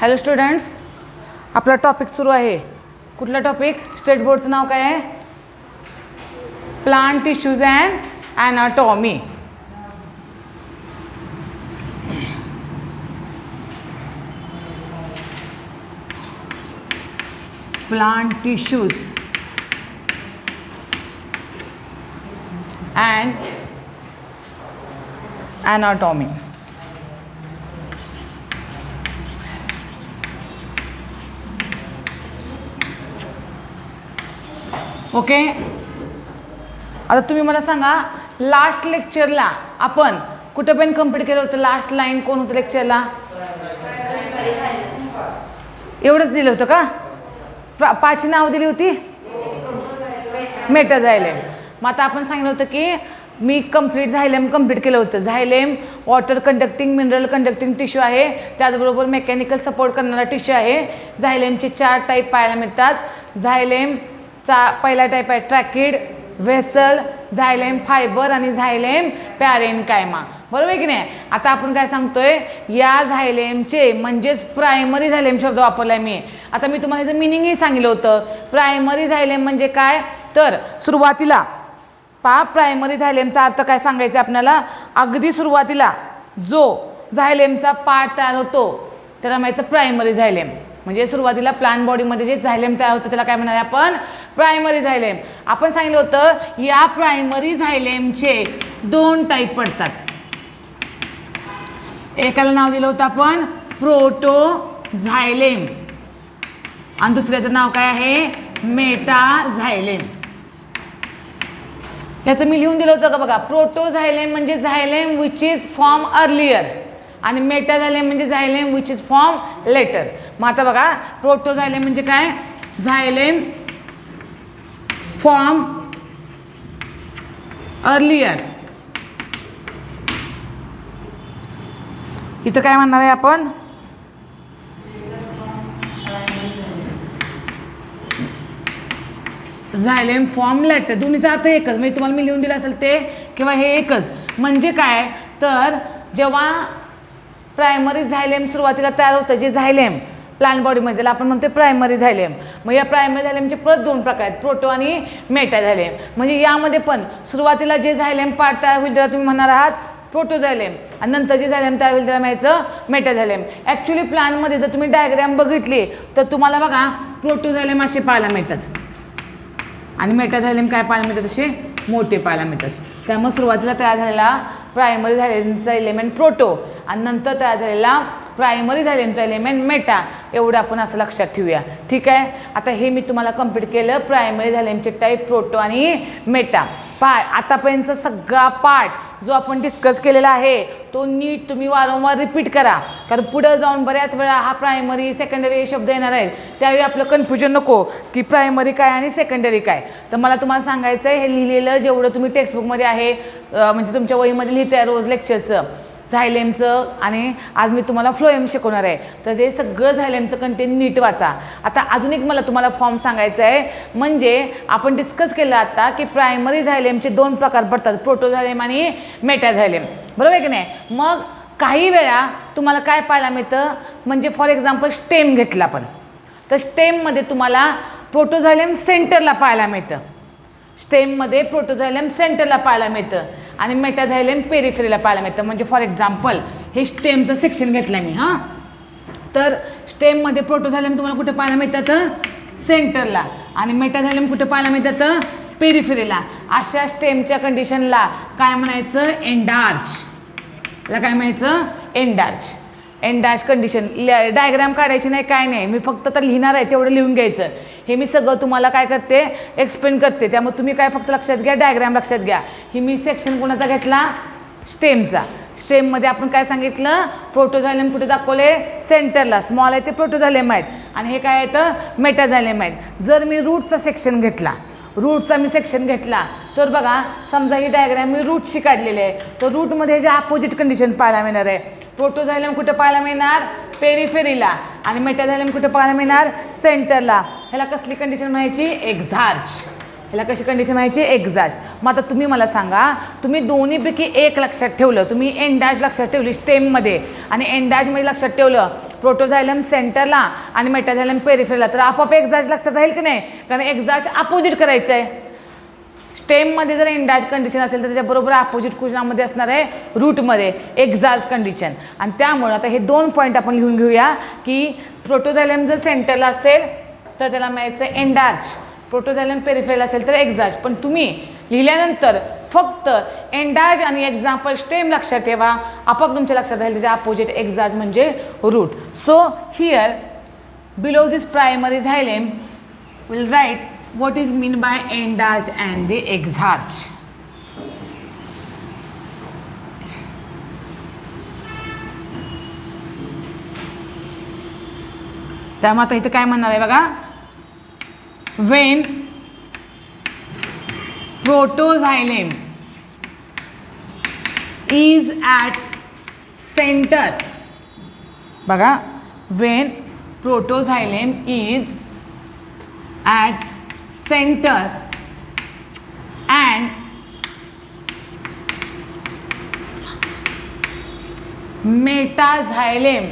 Hello students, आपला topic सुरू आहे. कुठला टॉपिक? स्टेट बोर्डचं नाव काय आहे? Plant tissues and anatomy. Plant tissues and anatomy. Okay, आता तुम्ही मला सांगा, लास्ट लेक्चरला आपण कुठं पण कंप्लीट केलं होतं? लास्ट लाईन कोण होतं लेक्चरला? एवढंच दिलं होतं का? पाचची नावं दिली होती? मेटाझायलेम. मग आता आपण सांगितलं होतं की मी झायलेम कंप्लीट केलं होतं. Xylem water conducting, mineral conducting tissue आहे, त्याचबरोबर मेकॅनिकल सपोर्ट करणारा टिश्यू आहे. झायलेमचे 4 टाईप पाहायला मिळतात. झायलेमचा पहिला टाईप आहे ट्रॅकिड, व्हेसल, झायलेम फायबर आणि झायलेम पॅरेन्कायमा. बरोबर आहे की नाही? आता आपण काय सांगतोय, या झायलेमचे म्हणजेच प्रायमरी झायलेम शब्द वापरलाय मी. आता मी तुम्हाला याचं मिनिंगही सांगितलं होतं. प्रायमरी झायलेम म्हणजे काय? तर सुरुवातीला प्रायमरी झायलेमचा अर्थ काय सांगायचं आपल्याला? अगदी सुरुवातीला जो झायलेमचा पार्ट तयार होतो त्याला म्हणायचं प्रायमरी झायलेम. म्हणजे सुरुवातीला प्लांट बॉडीमध्ये जे झायलेम तयार होतं त्याला काय म्हणाले आपण? प्रायमरी झायलेम. आपण सांगितलं होतं या प्रायमरी झायलेमचे 2 टाईप पडतात. एकाला नाव दिलं होतं आपण प्रोटोझायलेम आणि दुसऱ्याचं नाव काय आहे? मेटाझायलेम. याचं मी लिहून दिलं होतं का बघा? प्रोटोझायलेम म्हणजे झायलेम विच इज फॉर्म अर्लियर आणि मेटाझायलेम म्हणजे झायलेम विच इज फॉर्म लेटर. मग आता बघा, प्रोटोझायलेम म्हणजे काय? झायलेम फॉर्म अर्लियर. इथं काय म्हणणार आहे आपण? झायलेम फॉर्म लेटर. दोन्हीचा अर्थ एकच, म्हणजे तुम्हाला मी लिहून दिलं असेल ते किंवा हे एकच. म्हणजे काय? तर जेव्हा प्रायमरी झायलेम सुरुवातीला तयार होतं, जे झायलेम प्लांट बॉडीमध्ये, त्याला आपण म्हणतो प्रायमरी झायलेम. मग या प्रायमरी झायलेमचे परत 2 प्रकार आहेत, प्रोटो आणि मेटाझायलेम. म्हणजे यामध्ये पण सुरुवातीला जे झायलेम पार्ट तयार होईल त्याला तुम्ही म्हणणार आहात प्रोटोझायलेम आणि नंतर जे झायलेम तयार होईल त्याला म्हणायचं मेटाझायलेम. ॲक्च्युली प्लांटमध्ये जर तुम्ही डायग्राम बघितली तर तुम्हाला बघा प्रोटोझायलेम असे पाहायला मिळतात आणि मेटाझायलेम काय पाहायला मिळतात? असे मोठे पाहायला मिळतात. त्यामुळे सुरुवातीला तयार झालेला प्रायमरी झायलेमचा एलिमेंट प्रोटो आणि नंतर तयार झालेला प्रायमरी झायलेमचा एलिमेंट मेटा. एवढं आपण असं लक्षात ठेवूया. ठीक आहे. आता हे मी तुम्हाला कंप्लीट केलं प्रायमरी झायलेमचे टाईप प्रोटो आणि मेटा. आतापर्यंतचा सगळा पार्ट जो आपण डिस्कस केलेला आहे तो नीट तुम्ही वारंवार रिपीट करा, कारण पुढं जाऊन बऱ्याच वेळा हा प्रायमरी सेकंडरी हे शब्द येणार आहेत. त्यावेळी आपलं कन्फ्युजन नको की प्रायमरी काय आणि सेकंडरी काय. तर मला तुम्हाला सांगायचं आहे, हे लिहिलेलं जेवढं तुम्ही टेक्स्टबुकमध्ये आहे, म्हणजे तुमच्या वहीमध्ये लिहित आहे रोज लेक्चरचं झायलेमचं, आणि आज मी तुम्हाला फ्लोएम शिकवणार आहे. तर ते सगळं झायलेमचं कंटेंट नीट वाचा. आता अजून एक मला तुम्हाला फॉर्म सांगायचं आहे. म्हणजे आपण डिस्कस केलं आता की प्रायमरी झायलेमचे 2 प्रकार पडतात, प्रोटोझायलेम आणि मेटाझायलेम. बरोबर आहे की नाही? मग काही वेळा तुम्हाला काय पाहायला मिळतं, म्हणजे फॉर एक्झाम्पल स्टेम घेतला आपण, तर स्टेममध्ये तुम्हाला प्रोटोझायलेम सेंटरला पाहायला मिळतं. स्टेममध्ये प्रोटोझायलेम सेंटरला पाहायला मिळतं आणि मेटाझायलेम पेरिफेरीला पाहायला मिळतं. म्हणजे फॉर एक्झाम्पल हे स्टेमचं सेक्शन घेतलं मी. हां, तर स्टेममध्ये प्रोटोझायलेम तुम्हाला कुठे पाहायला मिळतात? सेंटरला. आणि मेटाझायलेम कुठे पाहायला मिळतात? पेरिफेरीला. अशा स्टेमच्या कंडिशनला काय म्हणायचं? एंडार्च. याला काय म्हणायचं? एंडार्च. Endarch condition. डायग्राम काढायची नाही, काय नाही, मी फक्त तर लिहिणार आहे तेवढं लिहून घ्यायचं. हे मी सगळं तुम्हाला काय करते? एक्सप्लेन करते. त्यामुळे तुम्ही काय फक्त लक्षात घ्या, डायग्राम लक्षात घ्या. ही मी सेक्शन कोणाचा घेतला? स्टेमचा. स्टेममध्ये आपण काय सांगितलं? प्रोटोझायलेम कुठे दाखवले? सेंटरला. स्मॉल आहे ते प्रोटोझायलेम आहेत आणि हे काय आहेत? मेटाझायलेम आहेत. जर मी रूटचा सेक्शन घेतला, तर बघा, समजा ही डायग्राम मी रूटशी काढलेली आहे, तर रूटमध्ये जे अपोजिट कंडिशन पाहायला मिळणार आहे. प्रोटोझायलेम कुठे पाहायला मिळणार? पेरिफेरीला. आणि मेटाझायलेम कुठे पाहायला मिळणार? सेंटरला. ह्याला कसली कंडिशन म्हणायची? एक्झार्च. ह्याला कशी कंडिशन म्हणायची? एक्झास्ट. मग आता तुम्ही मला सांगा, तुम्ही दोन्हीपैकी एक लक्षात ठेवलं, तुम्ही एन डॅश लक्षात ठेवली स्टेममध्ये आणि एन डॅशमध्ये लक्षात ठेवलं प्रोटोझायलम सेंटरला आणि मेटाझायलम पेरिफेरला, तर आपोआप एक्झाज लक्षात राहील की नाही, कारण एक्झाज अपोजिट करायचं आहे. स्टेममध्ये जर एंडाज कंडिशन असेल तर त्याच्याबरोबर अपोजिट कुशनामध्ये असणार आहे रूटमध्ये एक्झाज कंडिशन. आणि त्यामुळे आता हे 2 पॉईंट आपण लिहून घेऊया की प्रोटोझायलम जर सेंटरला असेल तर त्याला मिळायचं एंडार्च, प्रोटोझायलम पेरिफेरल असेल तर एक्झाज. पण तुम्ही लिहिल्यानंतर फक्त एंडाज आणि एक्झाम्पल स्टेम लक्षात ठेवा, आपोआप तुमच्या लक्षात राहील त्याच्या अपोजिट एक्झाज म्हणजे root. So here below this primary xylem will write what is mean by endarch and the exarch. त्यामुळे आता इथं काय म्हणणार आहे बघा, when protoxylem is at center, बघा when protoxylem is at center and metaxylem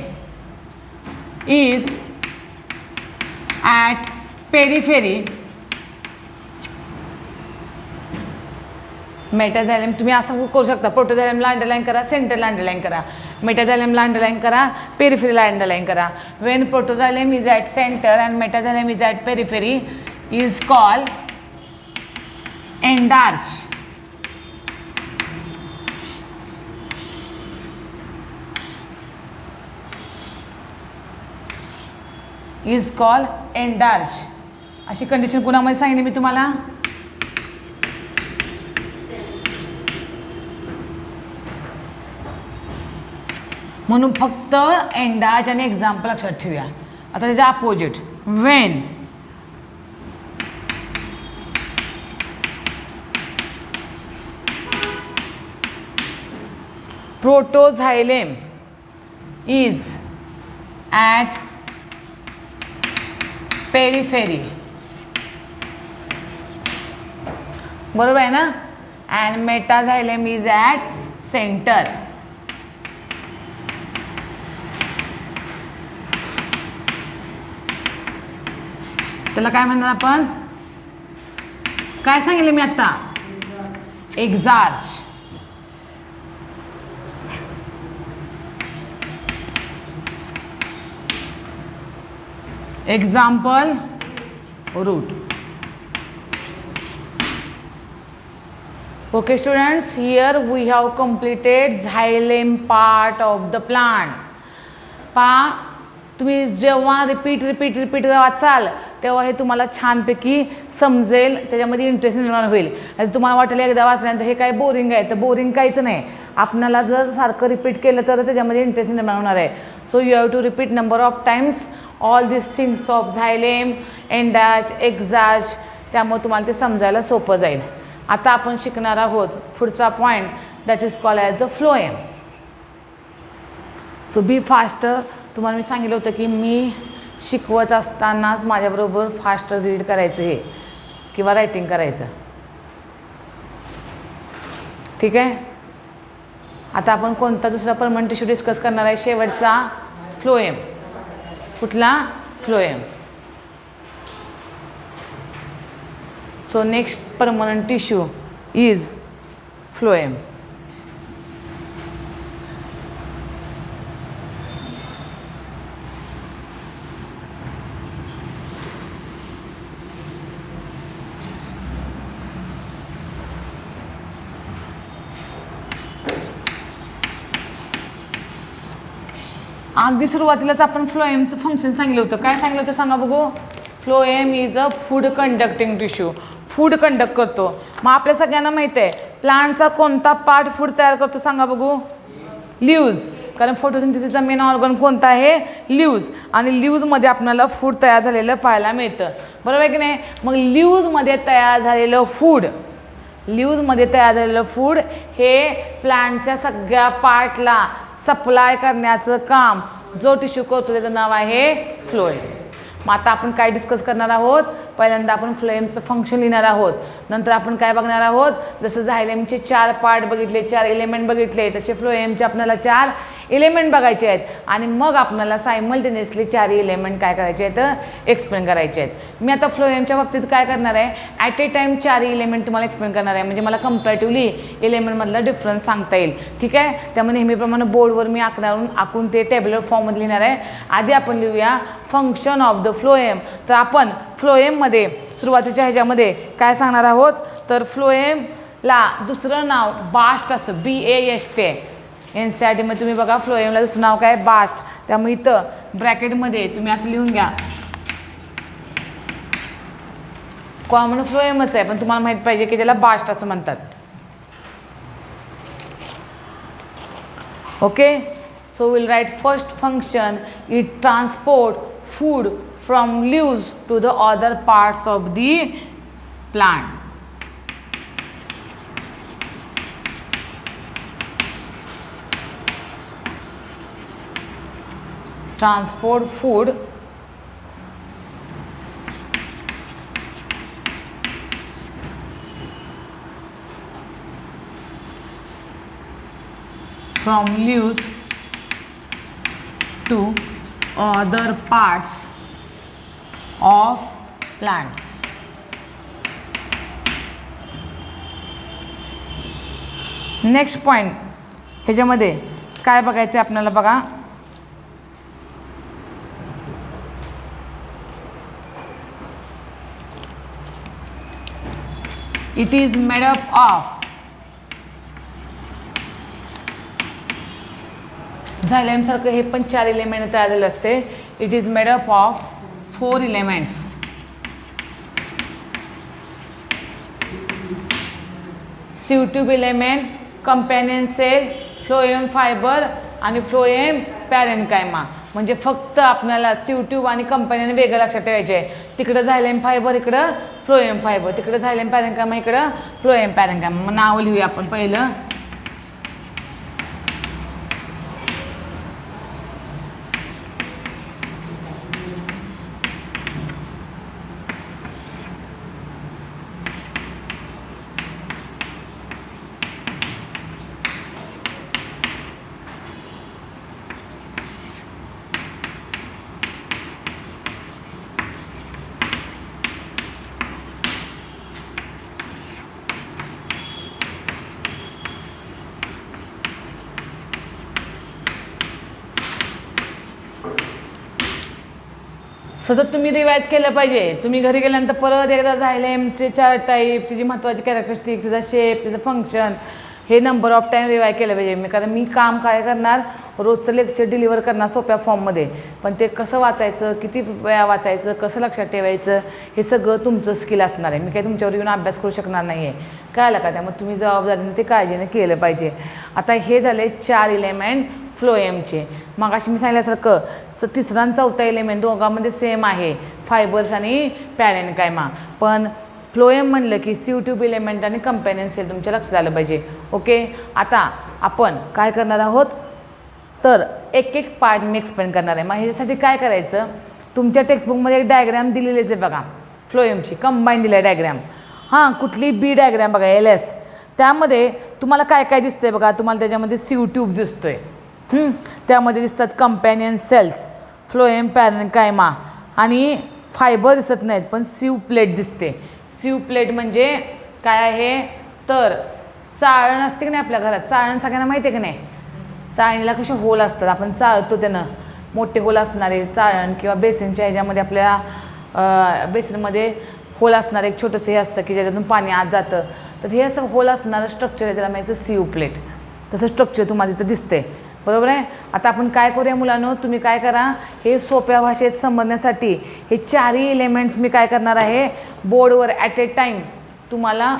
is at periphery. Metaxylem तुम्ही असं करू शकता, प्रोटोझायलमला अंडरलाईन करा, सेंटरला अंडरलाईन करा, मेटाझायलमला अंडरलाईन करा, पेरिफेरीला अंडरलाईन करा. When protoxylem is at centre and metaxylem is at periphery is called endarch. Is called endarch. अशी कंडिशन कुणामध्ये सांगितली मी तुम्हाला, म्हणून फक्त एंडार्च आणि एक्झाम्पल लक्षात ठेवूया. आता त्याच्या opposite Wien protoxylem is at periphery, बरोबर आहे ना, and metaxylem is at center. त्याला काय म्हणणार आपण, काय सांगितलं मी आता, एक्झार्च. Example root. Okay students, here we have completed xylem part of the plant. तुम्ही जेव्हा रिपीट वाचाल तेव्हा हे तुम्हाला छानपैकी समजेल, त्याच्यामध्ये इंटरेस्ट निर्माण होईल. आता तुम्हाला वाटेल एकदा वाचल्यानंतर हे काय बोरिंग आहे, तर बोरिंग काहीच नाही. आपल्याला जर सारखं रिपीट केलं तर त्याच्यामध्ये इंटरेस्ट निर्माण होणार आहे. So you have to repeat number of times all this things of xylem, endarch, exarch, त्यामुळे तुम्हाला ते समजायला सोपं जाईल. आता आपण शिकणार आहोत पुढचा point, that is called as the phloem. So be fast. तुम्हाला मी सांगितलं होतं की मी शिकवत असतानाच माझ्याबरोबर फास्ट रीड करायचं हे किंवा रायटिंग करायचं, ठीक आहे. आता आपण कोणता दुसरा परमनंट टिश्यू डिस्कस करणार आहे, शेवटचा फ्लोएम. कुठला, phloem. So next permanent tissue is phloem. अगदी सुरुवातीलाच आपण फ्लोएमचं फंक्शन सांगितलं होतं. काय सांगितलं होतं सांगा बघू. Phloem is a food conducting tissue. Food conduct करतो. मग आपल्या सगळ्यांना माहित आहे प्लांटचा कोणता पार्ट फूड तयार करतो सांगा बघू. लीव्ज. कारण फोटोसिंथेसिसचा मेन ऑर्गन कोणता आहे, लीव्ज. आणि लीव्जमध्ये आपल्याला फूड तयार झालेलं पाहायला मिळतं, बरोबर आहे की नाही. मग लीव्जमध्ये तयार झालेलं फूड, लीव्जमध्ये तयार झालेलं फूड हे प्लांटच्या सगळ्या पार्टला सप्लाय करण्याचं काम जो टिश्यू करतो त्याचं नाव आहे फ्लोएम. मग आता आपण काय डिस्कस करणार आहोत. पहिल्यांदा आपण फ्लोएमचं फंक्शन लिहिणार आहोत. नंतर आपण काय बघणार आहोत, जसं झायलेमचे 4 पार्ट बघितले, 4 एलिमेंट बघितले, तसे फ्लोएमचे आपल्याला 4 एलिमेंट बघायचे आहेत आणि मग आपल्याला सायमल्टेनियसली 4 एलिमेंट काय करायचे आहेत एक्सप्लेन करायचे आहेत. मी आता फ्लोएमच्या बाबतीत काय करणार आहे, ॲट ए टाईम 4 एलिमेंट तुम्हाला एक्सप्लेन करणार आहे, म्हणजे मला कंपॅरेटिव्हली एलिमेंटमधला डिफरन्स सांगता येईल. ठीक आहे, त्यामुळे नेहमीप्रमाणे बोर्डवर मी आखून ते टेबलर फॉर्ममध्ये लिहिणार आहे. आधी आपण लिहूया फंक्शन ऑफ द फ्लोएम. तर आपण फ्लोएममध्ये सुरुवातीच्या ह्याच्यामध्ये काय सांगणार आहोत, तर फ्लोएमला दुसरं नाव बास्ट असतं, BAST. NCERTमध्ये तुम्ही बघा फ्लोएमला दुसरं नाव काय, बास्ट. त्यामुळे इथं ब्रॅकेटमध्ये तुम्ही असं लिहून घ्या, कॉमन फ्लोएमच आहे पण तुम्हाला माहीत पाहिजे की ज्याला बास्ट असं म्हणतात. Okay, so will write first function it transport food from leaves to the other parts of the plant. Transport food from leaves to other parts of plants. Next point ह्याच्यामध्ये काय बघायचं आहे आपल्याला बघा, it is made up of झायलेमसारखं हे पण 4 element तयार झाले असते. It is made up of 4 elements. Sieve tube element, companion cell, phloem fibre आणि फ्लोएम पॅरेन्कायमा. म्हणजे फक्त आपल्याला सिवट्यूब आणि कंपॅनियन वेगळं लक्षात ठेवायचे आहे. तिकडं झायलेम फायबर, इकडं फ्लोएम फायबर, तिकडं झायलेम पॅरेन्कायमा, इकडं फ्लोएम पॅरेन्कायमा. मग नाव लिहूया आपण पहिलं. सतत तुम्ही रिवाइज केलं पाहिजे. तुम्ही घरी गेल्यानंतर परत एकदा झायलेमचे 4 टाईप, तिची महत्त्वाची कॅरेक्टरिस्टिक्स, तिचा शेप, तिचं फंक्शन, हे नंबर ऑफ टाईम रिवाइज केलं पाहिजे. कारण मी काम काय करणार, रोजचं लेक्चर डिलिव्हर करणार सोप्या फॉर्ममध्ये, पण ते कसं वाचायचं, किती वेळा वाचायचं, कसं लक्षात ठेवायचं, हे सगळं तुमचं स्किल असणार आहे. मी काही तुमच्यावर येऊन अभ्यास करू शकणार नाही आहे, कळलं का? त्यामुळे तुम्ही जबाबदारीने ते काळजीने केलं पाहिजे. आता हे झाले 4 एलिमेंट फ्लोएमचे. मग अशी मी सांगितल्यासारखं तिसरा आणि चौथा एलिमेंट दोघांमध्ये सेम आहे, फायबर्स आणि पॅरेन्कायमा. पण फ्लोएम म्हणलं की सिवट्यूब एलिमेंट आणि कंपॅनियन सेल तुमच्या लक्षात आलं पाहिजे. ओके, आता आपण काय करणार आहोत, तर एक एक पार्ट मी एक्सप्लेन करणार आहे. मग ह्याच्यासाठी काय करायचं, तुमच्या टेक्स्टबुकमध्ये एक डायग्राम दिलेलीच आहे बघा, फ्लोएमची कंबाईन दिली आहे डायग्राम. हां, कुठली बी डायग्राम बघा, LS. त्यामध्ये तुम्हाला काय काय दिसतं आहे बघा, तुम्हाला त्याच्यामध्ये सिवट्यूब दिसतो आहे, त्यामध्ये दिसतात कंपॅनियन सेल्स, फ्लोएम पॅरेन्कायमा आणि फायबर दिसत नाहीत, पण सिव प्लेट दिसते. सिव प्लेट म्हणजे काय आहे, तर चाळण असते की नाही आपल्या घरात, चाळण सगळ्यांना माहिती आहे की नाही, चाळणीला कसे होल असतात, आपण चाळतो त्यानं, मोठे होल असणारे चाळण, किंवा बेसिनच्या ह्याच्यामध्ये आपल्या बेसिनमध्ये होल असणारं एक छोटंसं हे असतं की ज्याच्यातून पाणी आत जातं. तर हे असं होल असणारं स्ट्रक्चर आहे, त्याला म्हणायचं सिव प्लेट. तसं स्ट्रक्चर तुम्हाला तिथं दिसते, बरोबर आहे. आता आपण काय करूया मुलांनो, तुम्ही काय करा, हे सोप्या भाषेत समजण्यासाठी हे 4 एलिमेंट्स मी काय करणार आहे, बोर्डवर ॲट ए टाईम तुम्हाला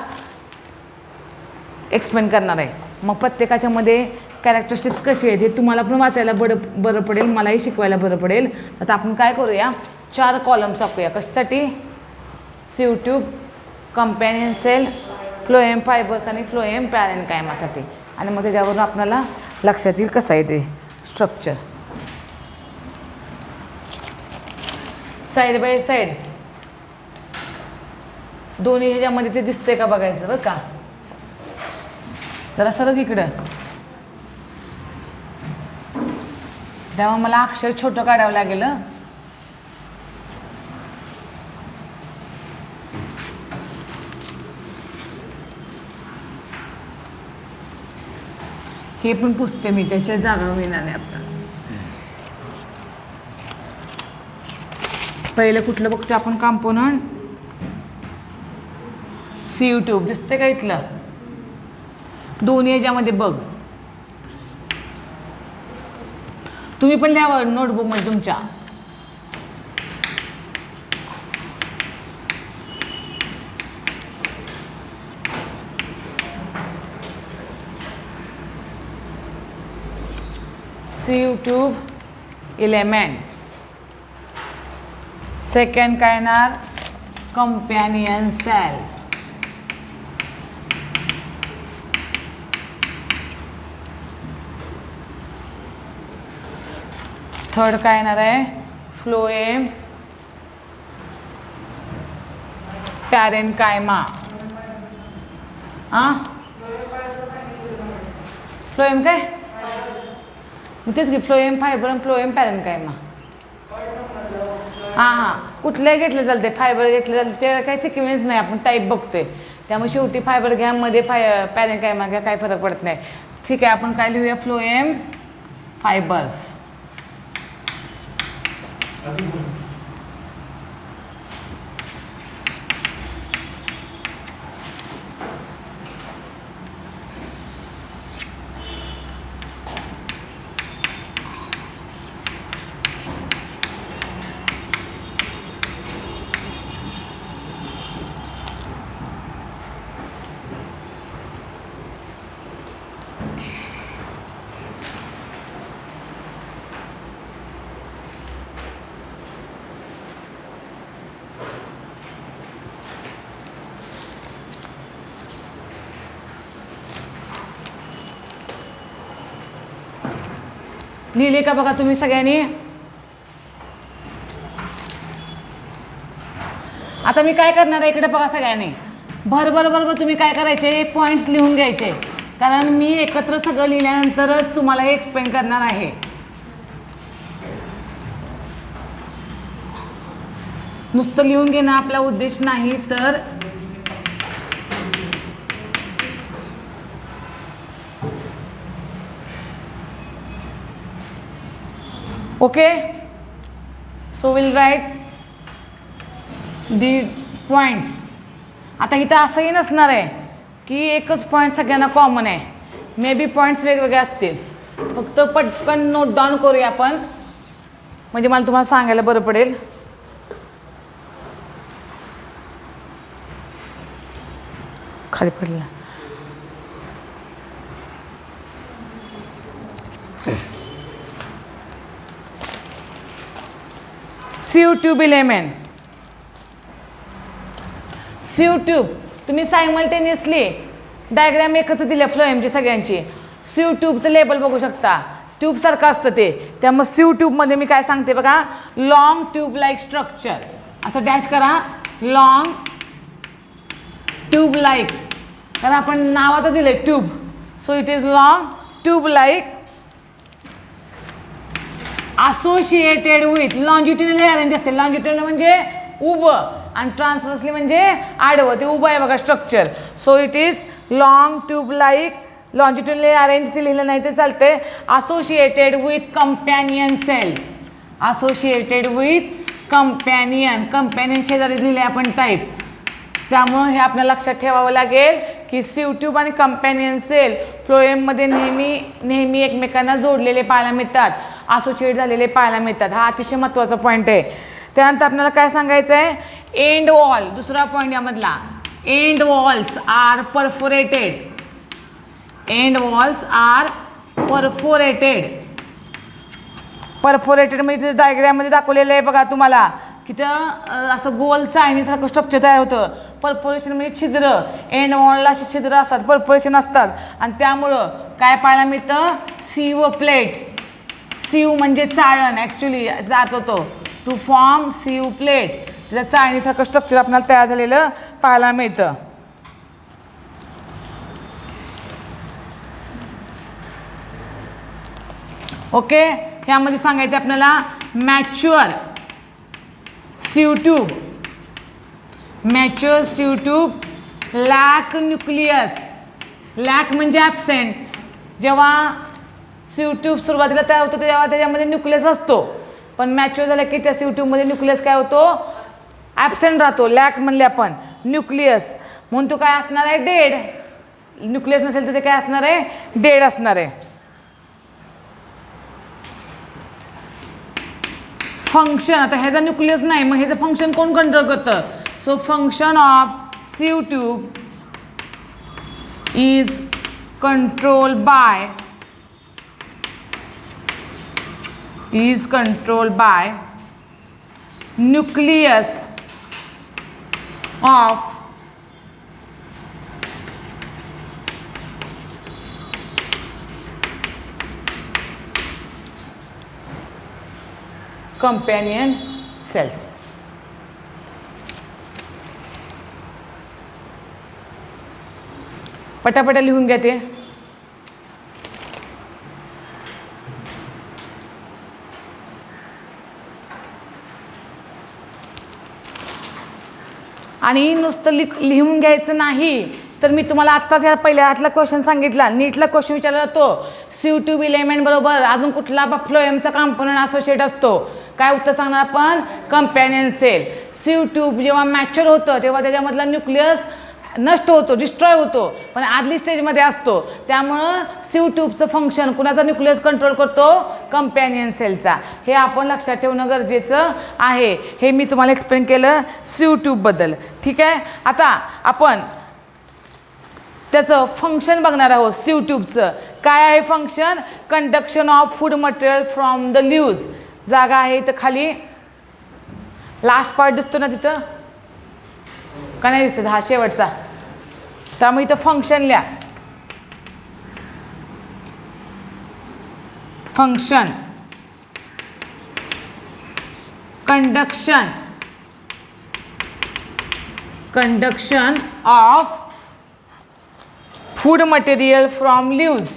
एक्सप्लेन करणार आहे. मग प्रत्येकाच्यामध्ये कॅरेक्टरिस्टिक्स कशी आहेत हे तुम्हाला पण वाचायला बरं पडेल, मलाही शिकवायला बरं पडेल. आता आपण काय करूया, 4 कॉलम्स टाकूया. कशासाठी, सिवट्यूब, कंपॅनियन सेल, फ्लोएम फायबर्स आणि फ्लोएम पॅरेन्कायमासाठी. आणि मग त्याच्यावरून आपल्याला लक्षात येईल कसं आहे ते स्ट्रक्चर. साईड बाय साईड दोन्ही ह्याच्यामध्ये ते दिसतंय का बघायचं बरं का. जरा सरक इकडं. त्यामुळे मला अक्षर छोटं काढावं लागेल. हे पण पुसते मी, त्याच्या जागा मिळणार नाही आपल्याला. पहिले कुठलं बघतो आपण कॉम्पोनंट. CO2 दिसते का इथलं? दोन्ही याच्यामध्ये बघ. तुम्ही पण द्यावर नोटबुकमध्ये तुमच्या. CO2 element. सेकंड काय येणार? Companion sale. थर्ड काय येणार आहे? फ्लोएम पॅरेन्कायमा. हां फ्लोएम काय? तेच की फ्लोएम फायबर आणि फ्लोएम पॅरेन्कायमा. हां हां कुठलंही घेतलं चालते, फायबर घेतलं चालते, ते काही सिक्वेन्स नाही, आपण टाईप बघतोय. त्यामुळे शेवटी फायबर घ्या, मध्ये पॅरेन्कायमा घ्या, काही फरक पडत नाही. ठीक आहे, आपण काय लिहूया? Phloem fibres. लिहिले का बघा तुम्ही सगळ्यांनी? आता मी काय करणार आहे इकडे बघा सगळ्यांनी. बरोबर तुम्ही काय करायचे? पॉईंट्स लिहून घ्यायचे, कारण मी एकत्र सगळं लिहिल्यानंतरच तुम्हाला हे एक्सप्लेन करणार आहे. नुसतं लिहून घेणं आपला उद्देश नाही, तर okay. So will right the points. आता इथं असंही नसणार आहे की एकच पॉईंट सगळ्यांना कॉमन आहे. मे बी पॉईंट्स वेगवेगळे असतील. फक्त पटकन नोट डाऊन करूया आपण, म्हणजे मला तुम्हाला सांगायला बरं पडेल. खाली पडला. CO2 element. CO2 तुम्ही सायमल्टेनियसली डायग्राम एकत्र दिल्या फ्लोएमची सगळ्यांची. CO2चं लेबल बघू शकता, ट्यूब सारखं असतं ते. त्यामुळे CO2 मध्ये मी काय सांगते बघा, लॉंग ट्यूब लाईक स्ट्रक्चर. असं डॅश करा, लॉंग ट्यूब लाईक, कारण आपण नावाचं दिलंय tube. So it is long tube like associated with. Longitudinal arrange असते. लॉन्जिट्युडनल म्हणजे उभं आणि ट्रान्सवर्सली म्हणजे आडवं. ते उभं आहे बघा structure. So it is long tube like. Longitudinal arrange लिहिलं नाही ते चालते. Associated with companion cell. Associated with companion. Companion शेजारी लिहिले आपण टाईप. त्यामुळं हे आपल्याला लक्षात ठेवावं लागेल की CO2 आणि कंपॅनियन सेल फ्लोएममध्ये नेहमी एकमेकांना जोडलेले पाहायला मिळतात, असोसिएट झालेले पाहायला मिळतात. हा अतिशय महत्त्वाचा पॉईंट आहे. त्यानंतर आपल्याला काय सांगायचं आहे? End wall. दुसरा पॉईंट यामधला, end walls are perforated. End walls are perforated. Perforated म्हणजे डायग्राममध्ये दाखवलेलं आहे बघा तुम्हाला. तिथं असं गोल चाळणीसारखं स्ट्रक्चर तयार होतं. परफोरेशन म्हणजे छिद्र. एंड वॉलला असे छिद्र असतात, परफोरेशन असतात, आणि त्यामुळं काय पाहायला मिळतं? सीव प्लेट. सीव म्हणजे चाळण ॲक्च्युली जात होतो. To form sieve plate. तिथं चाळणीसारखं स्ट्रक्चर आपल्याला तयार झालेलं पाहायला मिळतं. ओके. ह्यामध्ये सांगायचं आपल्याला mature sieve tube, mature sieve tube lack nucleus, lack म्हणजे ॲबसेंट. जेव्हा सिवट्यूब सुरुवातीला तयार होतो तेव्हा त्याच्यामध्ये न्यूक्लियस असतो, पण मॅच्युअर झालं की त्या सिवट्यूबमध्ये न्यूक्लियस काय होतो, ॲबसेंट राहतो. लॅक म्हणले आपण न्यूक्लियस, म्हणून तो काय असणार आहे, डेड. न्यूक्लियस नसेल तर ते काय असणार आहे, डेड असणार आहे. फंक्शन, आता ह्याचा न्यूक्लियस नाही, मग ह्याचं फंक्शन कोण कंट्रोल करतं. So function of sieve tube is control by nucleus of companion cells. पटापटा लिहून घ्या ते. आणि नुसतं लिहून घ्यायचं नाही, तर मी तुम्हाला आत्ताच ह्या पहिल्या हातला क्वेश्चन सांगितला, नीटला क्वेश्चन विचारला जातो. सिवट्यूब इलेमेंट बरोबर अजून कुठला फ्लोएमचा कंपोनंट असोसिएट असतो, काय उत्तर सांगणार आपण, कंपॅनियन सेल. सिवट्यूब जेव्हा मॅच्युअर होतं तेव्हा त्याच्यामधला न्यूक्लियस नष्ट होतो, डिस्ट्रॉय होतो, पण आदली स्टेजमध्ये असतो. त्यामुळं सिवट्यूबचं फंक्शन कुणाचा न्यूक्लियस कंट्रोल करतो, कंपॅनियन सेलचा. हे आपण लक्षात ठेवणं गरजेचं आहे. हे मी तुम्हाला एक्सप्लेन केलं सिवट्यूबबद्दल. ठीक आहे. आता आपण त्याचं फंक्शन बघणार आहोत. सिवट्यूबचं काय आहे function, conduction of food material from the leaves. जागा आहे इथं खाली, लास्ट पार्ट दिसतो ना तिथं का नाही दिसत, हा शेवटचा. त्यामुळे इथं फंक्शन लिहा. Function conduction of food material from leaves,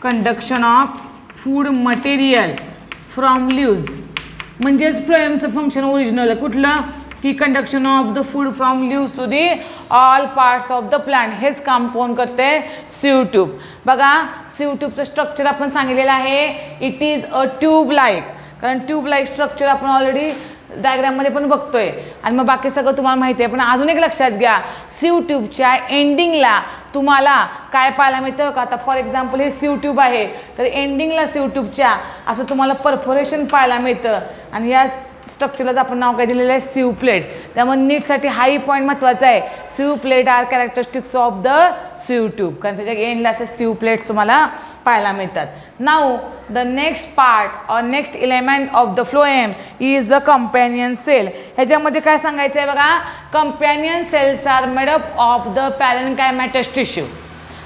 conduction of food material from leaves म्हणजेच फ्लोएमचं फंक्शन ओरिजिनल कुठलं, की conduction of the food from leaves to the all parts of the plant. हेच काम कोण करते, सिवट्यूब. बघा सिवट्यूबचं स्ट्रक्चर आपण सांगितलेलं आहे, it is a tube like. कारण ट्यूब लाईक स्ट्रक्चर आपण ऑलरेडी डायग्राममध्ये पण बघतोय, आणि मग बाकी सगळं तुम्हाला माहिती आहे. पण अजून एक लक्षात घ्या, सिवट्यूबच्या एंडिंगला तुम्हाला काय पाहायला मिळतं का, आता फॉर एक्झाम्पल हे सिवट्यूब आहे, तर एंडिंगला सिवट्यूबच्या असं तुम्हाला परफोरेशन पाहायला मिळतं. आणि या स्ट्रक्चरलाच आपण नाव काय दिलेलं आहे, सिव प्लेट. त्यामुळे नीटसाठी हाही पॉईंट महत्त्वाचा आहे. Sieve plate are characteristics of the sieve tube, कारण त्याच्या एंडला असे सिव प्लेट्स तुम्हाला पाहायला मिळतात. Now the next part or next element of the phloem is the companion cell. ह्याच्यामध्ये काय सांगायचं आहे बघा, companion cells are made up of the parenchymatous tissue.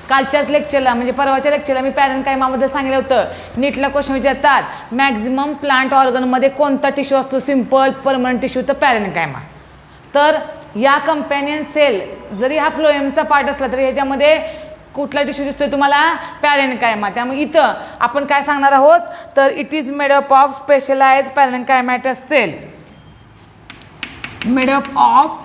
कालच्याच लेक्चरला म्हणजे परवाच्या लेक्चरला मी पॅरेन्कायमाबद्दल सांगितलं होतं. नीटला क्वेश्चन विचारतात, मॅक्झिमम प्लांट ऑर्गनमध्ये कोणता टिश्यू असतो, सिम्पल परमनंट टिश्यू तर पॅरेन्कायमा. तर या कंपॅनियन सेल जरी हा फ्लोएमचा पार्ट असला तरी ह्याच्यामध्ये कुठला टिश्यू दिसतोय तुम्हाला, पॅरेन्कायमा. त्यामुळे इथं आपण काय सांगणार आहोत, तर it is made up of specialised parenchymatous cell, made up of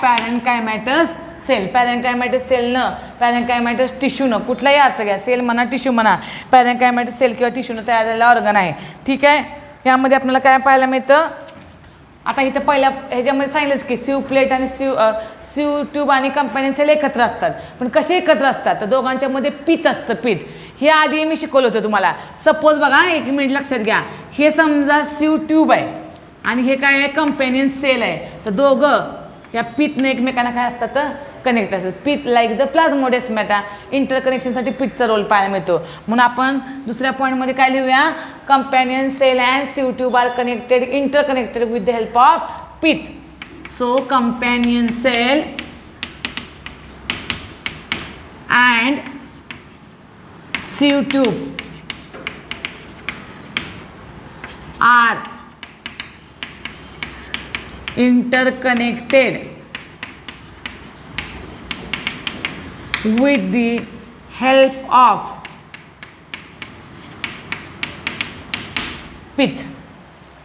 parenchymatous cell. Parenchymatous सेलनं, पॅरेन्कायमॅटस टिश्यूनं, कुठलाही अर्थ घ्या, सेल म्हणा टिश्यू म्हणा, पॅरेन्कायमॅटस सेल किंवा टिश्यूनं तयार झालेला ऑर्गन आहे. ठीक आहे. यामध्ये आपल्याला काय पाहायला मिळतं, आता इथं पहिल्या ह्याच्यामध्ये सांगितलंच की सिव प्लेट आणि सिव ट्यूब आणि कंपॅनियन सेल एकत्र असतात. पण कसे एकत्र असतात, तर दोघांच्यामध्ये पीत असतं, पीत. हे आधी मी शिकवलं होतं तुम्हाला. सपोज बघा, एक मिनिट लक्षात घ्या, हे समजा सिव ट्यूब आहे आणि हे काय आहे, कंपॅनियन सेल आहे. तर दोघं या पीतने एकमेकांना काय असतात, कनेक्ट असतात. पीत लाईक द प्लाझ्मोडेस्माटा, इंटरकनेक्शनसाठी पीतचा रोल पाहायला मिळतो. म्हणून आपण दुसऱ्या पॉईंटमध्ये काय लिहूया, companion cell and sieve tube are connected, interconnected with the help of pit. So companion cell and sieve tube are interconnected with the help of pith.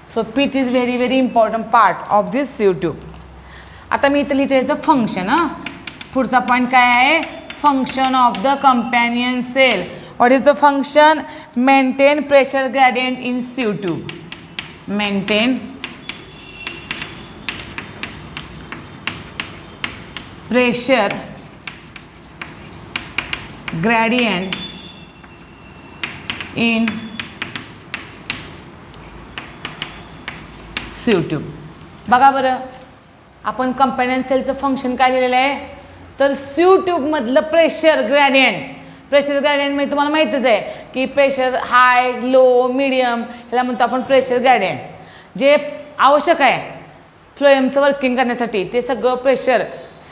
So pith is very very important part of this sieve tube. आता मी इथं लिहिते याचं function. पुढचा point काय आहे? Function of the companion cell. What is the function? Maintain pressure gradient in sieve tube. Maintain pressure gradient in sieve tube. बघा बरं, आपण कंपॅनियन सेलचं फंक्शन काय लिहिलेलं आहे? तर sieve ट्यूबमधलं प्रेशर ग्रेडियंट. प्रेशर ग्रेडियंट म्हणजे तुम्हाला माहीतच आहे की प्रेशर हाय, लो, मिडियम ह्याला म्हणतो आपण प्रेशर ग्रेडियंट. जे आवश्यक आहे फ्लोएमचं वर्किंग करण्यासाठी ते सगळं प्रेशर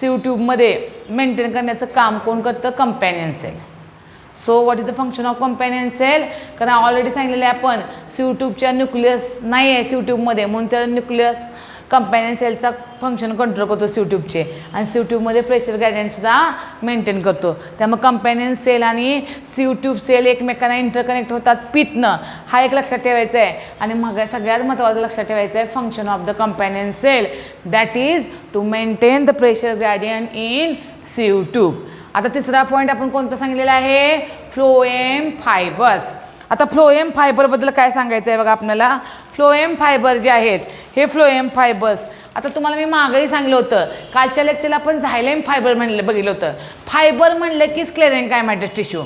sieve ट्यूबमध्ये मेंटेन करण्याचं काम कोण करतं? Companion cell. So what is the function of companion cell? कारण ऑलरेडी सांगितलेलं आहे आपण sieve ट्यूबच्या न्यूक्लियस नाही आहे sieve ट्यूबमध्ये, म्हणून त्या न्यूक्लियस कंपॅनियन सेलचा फंक्शन कंट्रोल करतो sieve ट्यूबचे, आणि sieve ट्यूबमध्ये प्रेशर ग्रेडियंटसुद्धा मेंटेन करतो. त्यामुळे कंपॅनियन सेल आणि sieve ट्यूब सेल एकमेकांना इंटरकनेक्ट होतात पिथनं. हा एक लक्षात ठेवायचा आहे. आणि मग सगळ्यात महत्त्वाचं लक्षात ठेवायचं आहे function of the companion cell that is to maintain the pressure gradient in sieve tube. आता तिसरा पॉईंट आपण कोणता सांगितलेला आहे? Phloem fibres. आता फ्लोएम फायबरबद्दल काय सांगायचं आहे बघा आपल्याला. फ्लोएम फायबर जे आहेत हे फ्लोएम फायबर्स, आता तुम्हाला मी मागंही सांगितलं होतं, कालच्या लेक्चरला आपण झायलेम फायबर म्हणलं बघितलं होतं. फायबर म्हणलं की स्क्लेरेन्कायमॅटस टिश्यू.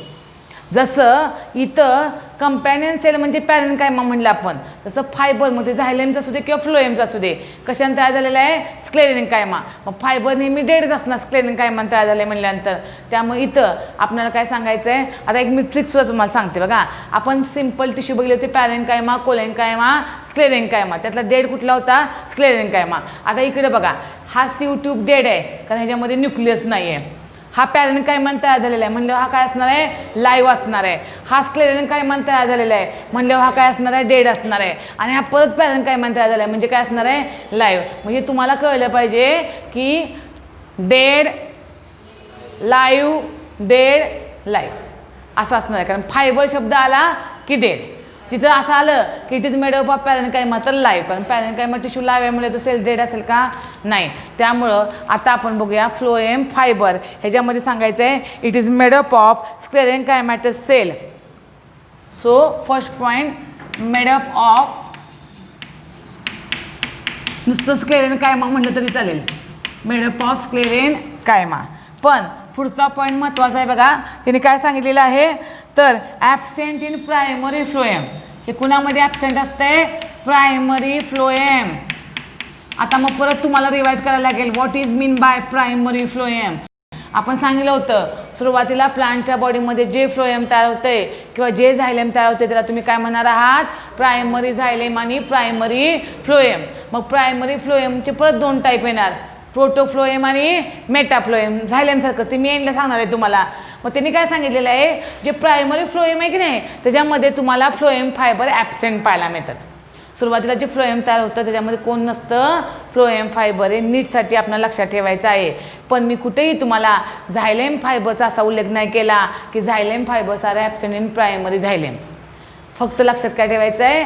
जसं इथं कंपॅनियन सेल म्हणजे पॅरेन्कायमा म्हणलं आपण, तसं फायबर मग ते झायलेमचा असू दे किंवा फ्लोएमचा असू दे कशाने तयार झालेला आहे? स्क्लेरेन्कायमा. मग फायबर नेहमी डेडच असणार स्क्लेरेन्कायमा तयार झाले म्हणल्यानंतर. त्यामुळे इथं आपल्याला काय सांगायचं आहे? आता एक मी ट्रिक्सवर तुम्हाला सांगते बघा. आपण सिम्पल टिश्यू बघितले होते, पॅरेन्कायमा, कोलेन्कायमा, स्क्लेरेन्कायमा. त्यातला डेड कुठला होता? स्क्लेरेन्कायमा. आता इकडे बघा, हा sieve ट्यूब डेड आहे कारण ह्याच्यामध्ये न्यूक्लियस नाही आहे. हा पॅरेन्कायमा तयार झालेला आहे म्हणल्यावर हा काय असणार आहे? लाईव्ह असणार आहे. हा स्क्लेरेन्कायमा तयार झालेला आहे म्हणल्यावर हा काय असणार आहे? डेड असणार आहे. आणि हा परत पॅरेन्कायमा तयार झाला आहे म्हणजे काय असणार आहे? लाईव्ह. म्हणजे तुम्हाला कळलं पाहिजे की डेड, लाईव्ह, डेड, लाईव्ह असं असणार आहे. कारण फायबर शब्द आला की डेड. तिथं असं आलं की it is made up of parenchyma तर लाईव्ह. कारण पॅरेन्कायमा टिश्यू लाईव्ह आहे म्हणजे तो सेल डेड असेल का? नाही. त्यामुळं आता आपण बघूया फ्लोएम फायबर. ह्याच्यामध्ये सांगायचं आहे it is made up of sclerenchymatous cell. So first point made up of, नुसतं स्क्लेरेन्कायमा म्हटलं तरी चालेल, मेड अप ऑफ स्क्लेरेन्कायमा. पण पुढचा पॉईंट महत्त्वाचा आहे बघा. त्याने काय सांगितलेलं आहे? तर ॲबसेंट इन प्रायमरी फ्लोएम. हे कुणामध्ये ॲबसेंट असते? Primary phloem. आता मग परत तुम्हाला रिवाइज करायला लागेल what is mean by primary phloem. आपण सांगितलं होतं सुरुवातीला प्लांटच्या बॉडीमध्ये जे फ्लोएम तयार होते किंवा जे झायलेम तयार होते त्याला तुम्ही काय म्हणणार आहात? प्रायमरी झायलेम आणि प्रायमरी फ्लोएम. मग प्रायमरी फ्लोएमचे परत दोन टाईप येणार, प्रोटोफ्लोएम आणि मेटाफ्लोएम. झायलेमसारखं ते मी एंडला सांगणार आहे तुम्हाला. मग त्यांनी काय सांगितलेलं आहे? जे प्रायमरी फ्लोएम आहे की नाही त्याच्यामध्ये तुम्हाला फ्लोएम फायबर ॲबसेंट पाहायला मिळतात. सुरुवातीला जे फ्लोएम तयार होतं त्याच्यामध्ये कोण नसतं? Phloem fibre. हे नीटसाठी आपल्याला लक्षात ठेवायचं आहे. पण मी कुठेही तुम्हाला झायलेम फायबरचा असा उल्लेख नाही केला की xylem fibres are absent in primary xylem. फक्त लक्षात काय ठेवायचं आहे?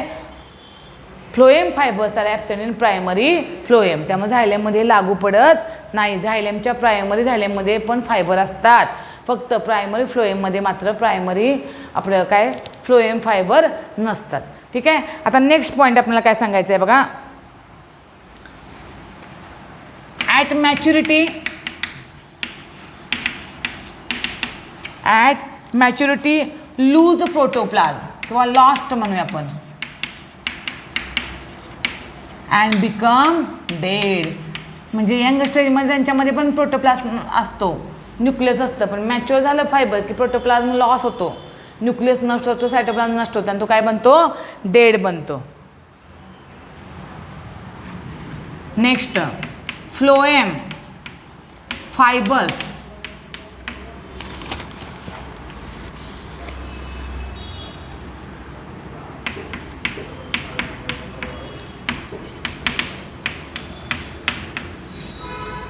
Phloem fibres are absent in primary phloem. त्यामुळे झायलेममध्ये लागू पडत नाही. झायलेमच्या प्रायमरी झायलेममध्ये पण फायबर असतात, फक्त प्रायमरी फ्लोएममध्ये मात्र प्रायमरी आपलं काय फ्लोएम फायबर नसतात. ठीक आहे. आता नेक्स्ट पॉईंट आपल्याला काय सांगायचं आहे बघा. ॲट मॅच्युरिटी लूज प्रोटोप्लाझम किंवा लॉस्ट म्हणूया आपण, अँड बिकम डेड. म्हणजे यंग स्टेजमध्ये त्यांच्यामध्ये पण प्रोटोप्लाझम असतो, न्यूक्लियस असतं. पण मॅच्युअर झालं फायबर की प्रोटोप्लाझम लॉस होतो, न्यूक्लियस नष्ट होतो, सायटोप्लाझम नष्ट होतो आणि तो काय बनतो? डेड बनतो. Next phloem fibres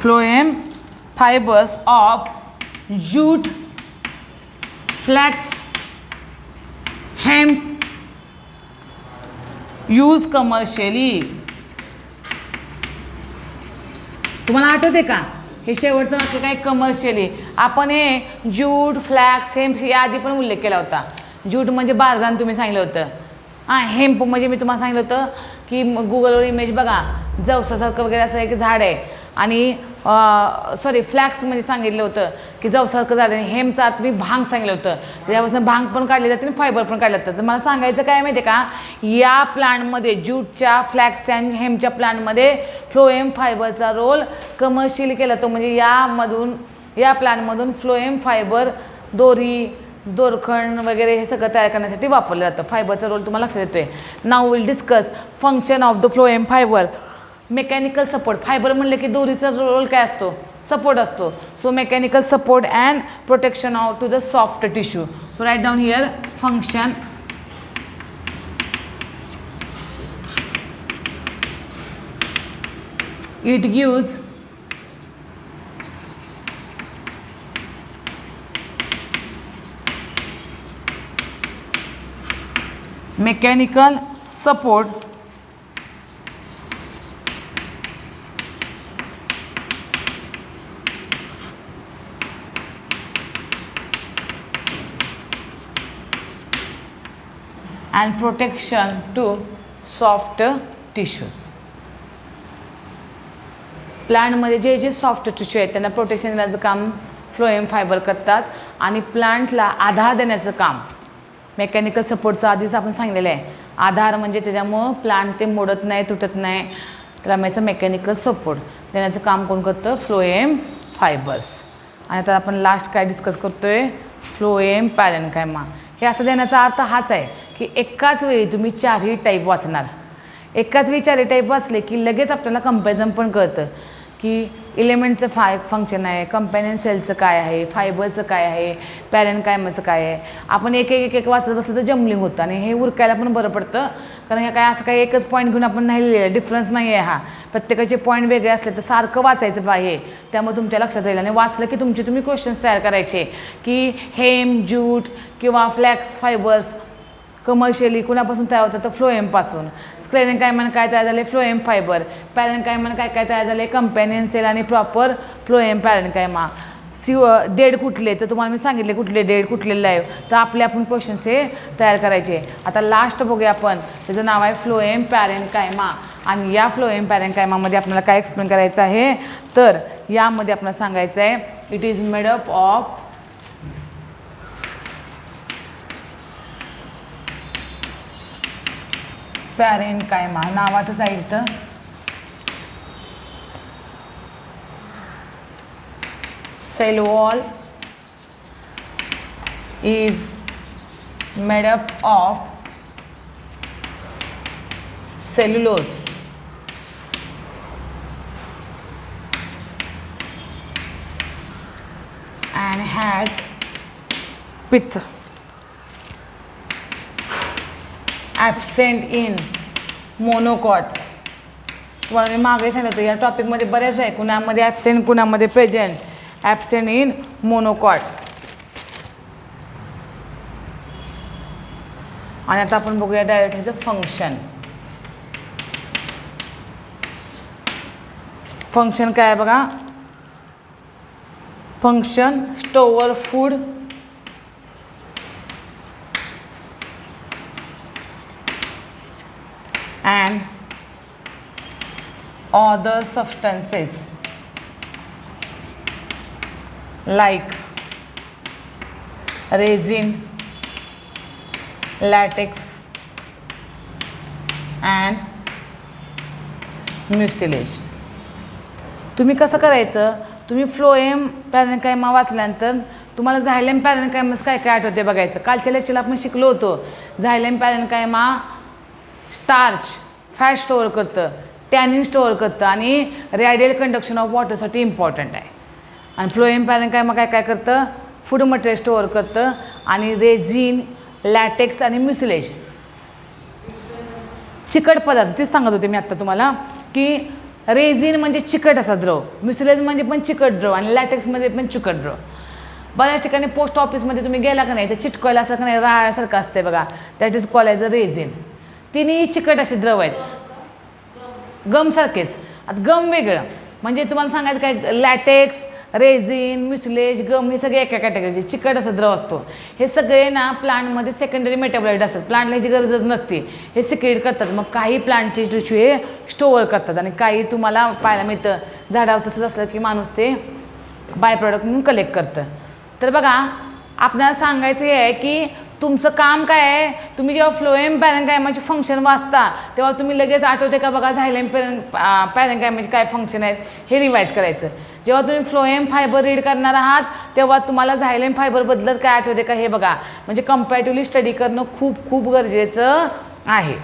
phloem fibers of jute, flax, hemp used commercially. तुम्हाला आठवते का हे शेवटचं वाक्य काय? कमर्शियली. आपण हे ज्यूट, फ्लॅक्स, हेम्प या आधी पण उल्लेख केला होता. ज्यूट म्हणजे बारदान तुम्ही सांगितलं होतं. हां, हेम्प म्हणजे मी तुम्हाला सांगितलं होतं की गुगलवर इमेज बघा, जवसासारखं वगैरे असं एक झाड आहे. आणि सॉरी, फ्लॅक्स म्हणजे सांगितलं होतं की जवसारखं झाड आहे. हेम्पचा अर्थ मी भांग सांगितलं होतं. त्याच्यापासून भांग पण काढले जाते आणि फायबर पण काढले जातात. तर मला सांगायचं काय माहिती आहे का, या प्लांटमध्ये ज्यूटच्या, फ्लॅक्स आणि हेम्पच्या प्लांटमध्ये फ्लोएम फायबरचा रोल कमर्शियली केला तो. म्हणजे या प्लांटमधून फ्लोएम फायबर, दोरी, दोरखंड वगैरे हे सगळं तयार करण्यासाठी वापरलं जातं. फायबरचा रोल तुम्हाला लक्षात येतोय. Now will discuss function of the phloem fiber. Mechanical support. Fiber म्हणलं की दोरीचा रोल काय असतो? सपोर्ट असतो. So mechanical support and protection of to the soft tissue. So write down here function. It gives mechanical support and protection to soft tissues. प्लांटमध्ये जे जे soft tissue आहेत त्यांना प्रोटेक्शन देण्याचं काम फ्लोएम फायबर करतात आणि प्लांटला आधार देण्याचं काम मेकॅनिकल सपोर्टचं आधीच आपण सांगितलेलं आहे. आधार म्हणजे त्याच्यामुळं प्लांट ते मोडत नाही, तुटत नाही, त्याला म्हणायचं मेकॅनिकल सपोर्ट देण्याचं काम कोण करतं? Phloem fibres. आणि आता आपण लास्ट काय डिस्कस करतोय? फ्लोएम पॅरेन्कायमा. हे असं देण्याचा अर्थ हाच आहे की एकाच वेळी तुम्ही चारही टाईप वाचणार. एकाच वेळी चारही टाईप वाचले की लगेच आपल्याला कंपॅरिझन पण कळतं की इलेमेंटचं फंक्शन आहे, कंपॅनियन सेलचं काय आहे, फायबरचं काय आहे, पॅरेन्कायमाचं काय आहे. आपण एक वाचत बसलं तर जम्बलिंग होतं आणि हे उरकायला पण बरं पडतं. कारण हे काय असं काही एकच पॉईंट घेऊन आपण नाही लिहिलेलं, डिफरन्स नाही आहे हा. प्रत्येकाचे पॉईंट वेगळे असले तर सारखं वाचायचं पाहिजे. त्यामुळे तुमच्या लक्षात राहील. आणि वाचलं की तुम्ही क्वेश्चन्स तयार करायचे की हेम, ज्यूट किंवा फ्लॅक्स फायबर्स कमर्शियली कुणापासून तयार होतं? तर फ्लोएमपासून. स्क्लेरेन्कायमा काय तयार झाले? Phloem fibre. पॅरेन्कायमा काय तयार झाले? कंपॅनियन सेल आणि प्रॉपर फ्लोएम पॅरेन्कायमा. डेड कुठले? तर तुम्हाला मी सांगितले कुठले डेड, कुठले लाईव्ह. तर आपण क्वेश्चन्स हे तयार करायचे. आता लास्ट बघूया आपण. त्याचं नाव आहे फ्लोएम पॅरेन्कायमा. आणि या फ्लोएम पॅरेन्कायमामध्ये आपल्याला काय एक्सप्लेन करायचं आहे? तर यामध्ये आपल्याला सांगायचं आहे it is made up of parenchyma. नावातच आहे इथं. Cell wall is made up of cellulose and has pith absent in monocot. तुम्हाला मी मागे सांगितलं या टॉपिकमध्ये बरेच आहे, कुणामध्ये ॲबसेंट कुणामध्ये प्रेझेंट. Absent in monocot. आणि आता आपण बघूया डायरेक्ट ह्याचं फंक्शन. फंक्शन काय आहे बघा. Function store food and other substances like resin, latex and mucilage. तुम्ही कसं करायचं, तुम्ही फ्लोएम पॅरेन्कायमा वाचल्यानंतर तुम्हाला झायलेम पॅरेन्कायमाच काय काय आठवते बघायचं. कालच्या लेक्चरला आपण शिकलो होतो झायलेम पॅरेन्कायमा स्टार्च फॅट स्टोअर करतं, टॅनिन स्टोअर करतं आणि रेडियल कंडक्शन ऑफ वॉटरसाठी इम्पॉर्टंट आहे. आणि फ्लोएम पॅरेन्कायमा काय काय करतं, फूड मटेरियल स्टोअर करतं आणि रेझिन, लॅटेक्स आणि म्युसिलेज चिकट पदार्थ. तेच सांगत होते मी आत्ता तुम्हाला की रेझिन म्हणजे चिकट असा द्रव, म्युसिलेज म्हणजे पण चिकट द्रव आणि लॅटेक्समध्ये पण चिकट द्रव. बऱ्याच ठिकाणी पोस्ट ऑफिसमध्ये तुम्ही गेला का नाही तर चिटकवायला असं का नाही राळ्यासारखं असते बघा, that is called as a resin. तिन्ही चिकट असे द्रव आहेत, गमसारखेच. आता गम वेगळं म्हणजे तुम्हाला सांगायचं काय, लॅटेक्स, रेझिन, म्युसिलेज, गम हे सगळे एका कॅटेगरीचे चिकट असा द्रव असतो. हे सगळे ना प्लांटमध्ये सेकंडरी मेटाबॉलाइट असतात, प्लांटला ह्याची गरजच नसते, हे सिक्रेट करतात. मग काही प्लांटचे टिश्यू हे स्टोअर करतात आणि काही तुम्हाला पाहायला मिळतं झाडावर तसंच असलं की माणूस ते बाय प्रॉडक्ट म्हणून कलेक्ट करतं. तर बघा आपल्याला सांगायचं हे आहे की तुमचं काम काय आहे, तुम्ही जेव्हा फ्लोएम पॅरेन्कायमाचे फंक्शन वाचता तेव्हा तुम्ही लगेच आठवते का बघा झायलेम पॅरेन्कायमाचे काय फंक्शन आहेत हे रिवाईज करायचं. जेव्हा तुम्ही फ्लोएम फायबर रीड करणार आहात तेव्हा तुम्हाला झायलेम फायबरबद्दल काय आठवते का हे बघा, म्हणजे कंपॅरेटिव्हली स्टडी करणं खूप खूप गरजेचं आहे.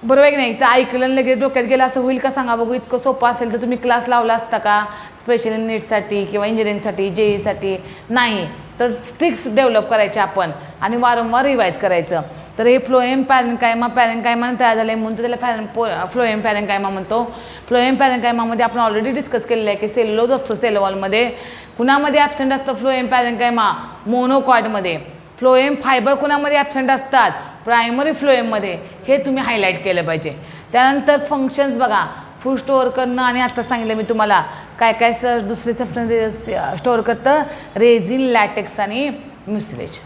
बरोबर आहे की नाही. तर ऐकलं लगेच डोक्यात गेलं असं होईल का सांगा बघू. इतकं सोपं असेल तर तुम्ही क्लास लावला असता का स्पेशल नीटसाठी किंवा इंजिनिअरिंगसाठी, जेईसाठी? नाही. तर ट्रिक्स डेव्हलप करायचे आपण आणि वारंवार रिवाईज करायचं. तर हे फ्लोएम पॅरेन्कायमा तयार झाले म्हणून तर त्याला फ्लोएम पॅरेन्कायमा म्हणतो. फ्लोएम पॅरेन्कायमामध्ये आपण ऑलरेडी डिस्कस केलेलं आहे की सेल्युलोज असतो सेल वॉलमध्ये. कुणामध्ये ॲबसेंट असतं फ्लोएम पॅरेन्कायमा? मोनोकॉटमध्ये. फ्लोएम फायबर कुणामध्ये ॲबसेंट असतात? प्रायमरी फ्लोएममध्ये. हे तुम्ही हायलाईट केलं पाहिजे. त्यानंतर फंक्शन्स बघा, फूड स्टोअर करणं आणि आता सांगितलं मी तुम्हाला काय काय दुसरे सबस्टन्स स्टोअर करतं, रेझिन, लॅटेक्स आणि म्युसिलेज.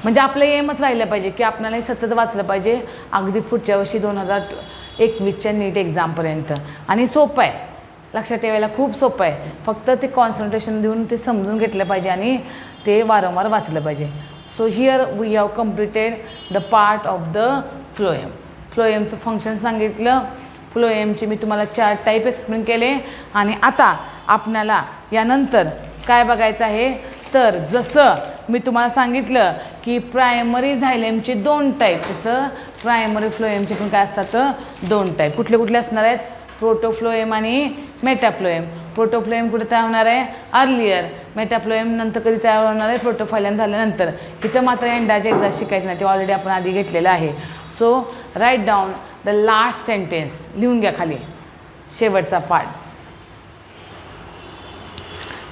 म्हणजे आपलं एमच राहिलं पाहिजे की आपल्याला हे सतत वाचलं पाहिजे अगदी पुढच्या वर्षी 2021च्या नीट एक्झामपर्यंत. आणि सोपं आहे, लक्षात ठेवायला खूप सोपं आहे. फक्त ते कॉन्सन्ट्रेशन देऊन ते समजून घेतलं पाहिजे आणि ते वारंवार वाचलं पाहिजे. So here we have completed the part of the phloem. फ्लोएमचं फंक्शन सांगितलं, फ्लोएमचे मी तुम्हाला 4 टाईप एक्सप्लेन केले. आणि आता आपल्याला यानंतर काय बघायचं आहे, तर जसं मी तुम्हाला सांगितलं की प्रायमरी झायलेमचे 2 टाईप, तसं प्रायमरी फ्लोएमचे पण काय असतात 2 टाईप. कुठले कुठले असणार आहेत? प्रोटोफ्लोएम आणि मेटाफ्लोएम. प्रोटोफ्लोएम कुठे तयार होणार आहे? अर्लियर. मेटाफ्लोएम नंतर कधी तयार होणार आहे? प्रोटोफायलम झाल्यानंतर. इथं मात्र एंडाचे एक्झाम शिकायचं नाही, ते ऑलरेडी आपण आधी घेतलेलं आहे. So write down the last sentence, लिहून घ्या खाली शेवटचा part.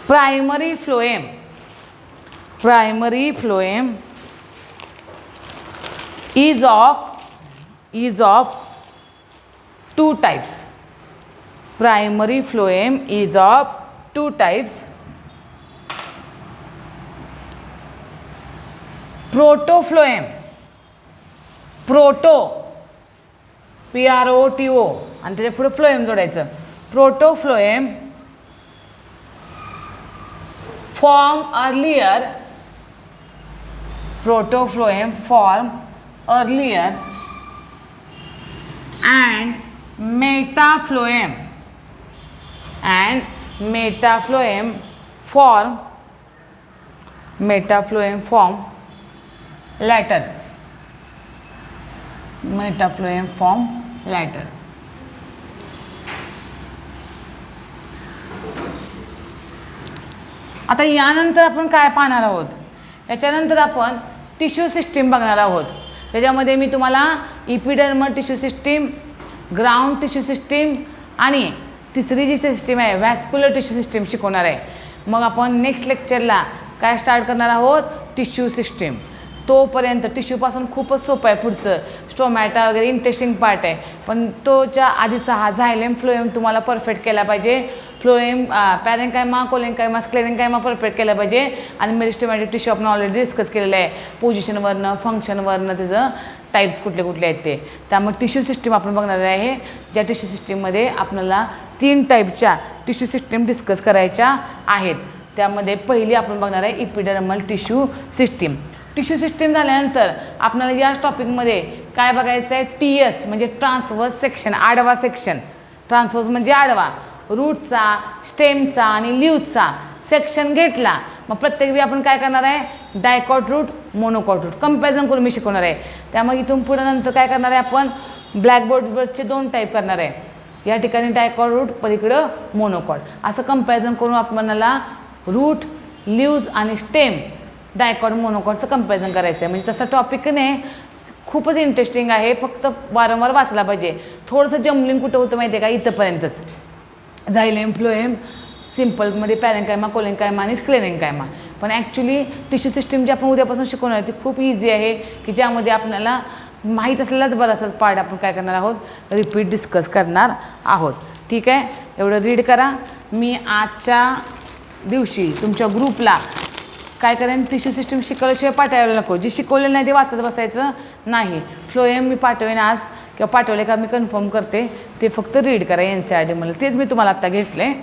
Primary phloem is of 2 types. Primary phloem is of 2 types. Protoploem, proto PROTO आणि त्याच्या पुढे फ्लोएम जोडायचं. Protophloem form earlier and metafloem form later. आता यानंतर आपण काय पाहणार आहोत, याच्यानंतर आपण टिश्यू सिस्टीम बघणार आहोत. त्याच्यामध्ये मी तुम्हाला epidermal tissue system, ground tissue system आणि तिसरी जी सिस्टीम आहे व्हॅस्क्युलर टिश्यू सिस्टीम शिकवणार आहे. मग आपण नेक्स्ट लेक्चरला काय स्टार्ट करणार आहोत? Tissue system. तोपर्यंत टिश्यूपासून खूपच सोपं आहे पुढचं, स्टोमॅटा वगैरे इंटरेस्टिंग पार्ट आहे. पण तोच्या आधीचा हा झायलेम फ्लोएम तुम्हाला परफेक्ट केला पाहिजे. फ्लोएम पॅरेन्कायमा, कोलेन्कायमा, स्क्लेरेन्कायमा परफेक्ट केला पाहिजे. आणि मेरिस्टेमॅटिक टिश्यू आपण ऑलरेडी डिस्कस केलेलं आहे, पोझिशनवरनं, फंक्शनवरनं त्याचं टाईप्स कुठले कुठले आहेत ते. त्यामुळे टिश्यू सिस्टीम आपण बघणार आहे, ज्या टिश्यू सिस्टीममध्ये आपल्याला 3 टाईपच्या टिश्यू सिस्टीम डिस्कस करायच्या आहेत. त्यामध्ये पहिली आपण बघणार आहे epidermal tissue system. Tissue system झाल्यानंतर आपल्याला या टॉपिकमध्ये काय बघायचं आहे? TS म्हणजे ट्रान्सवर्स सेक्शन, आडवा सेक्शन. ट्रान्सवर्स म्हणजे आडवा. रूटचा, स्टेमचा आणि लीव्हचा सेक्शन घेतला. मग प्रत्येक वेळी आपण काय करणार आहे? Dicot root, monocot root comparison करून मी शिकवणार आहे. त्यामुळे इथून पुढे नंतर काय करणार आहे आपण? ब्लॅकबोर्डवरचे 2 टाईप करणार आहे. या ठिकाणी डायकॉट रूट, पलीकडं मोनोकॉट. असं कंपॅरिझन करून आपल्याला रूट, लीव्ज आणि स्टेम, डायकॉट, मोनोकॉटचं कंपॅरिझन करायचं आहे. म्हणजे तसं टॉपिक नाही, खूपच इंटरेस्टिंग आहे, फक्त वारंवार वाचला पाहिजे. थोडंसं जमलिंग कुठं होतं माहिती आहे का, इथंपर्यंतच झायलेम फ्लोएम सिम्पलमध्ये पॅरेंकायमा कोलेंकायमा आणि स्क्लेरेंकायमा. पण ॲक्च्युली टिश्यू सिस्टीम जी आपण उद्यापासून शिकवणार ती खूप इझी आहे, की ज्यामध्ये आपल्याला माहीत असलेलाच बराचसाच पार्ट आपण काय करणार आहोत, रिपीट डिस्कस करणार आहोत. ठीक आहे, एवढं रीड करा. मी आजच्या दिवशी तुमच्या ग्रुपला काय करेन, टिश्यू सिस्टीम शिकवल्याशिवाय पाठवायला नको. जे शिकवलेलं नाही ते वाचत बसायचं नाही. फ्लोएम मी पाठवेन आज किंवा पाठवले का मी कन्फर्म करते, ते फक्त रीड करा NCERT मला. तेच मी तुम्हाला आत्ता घेतलं आहे.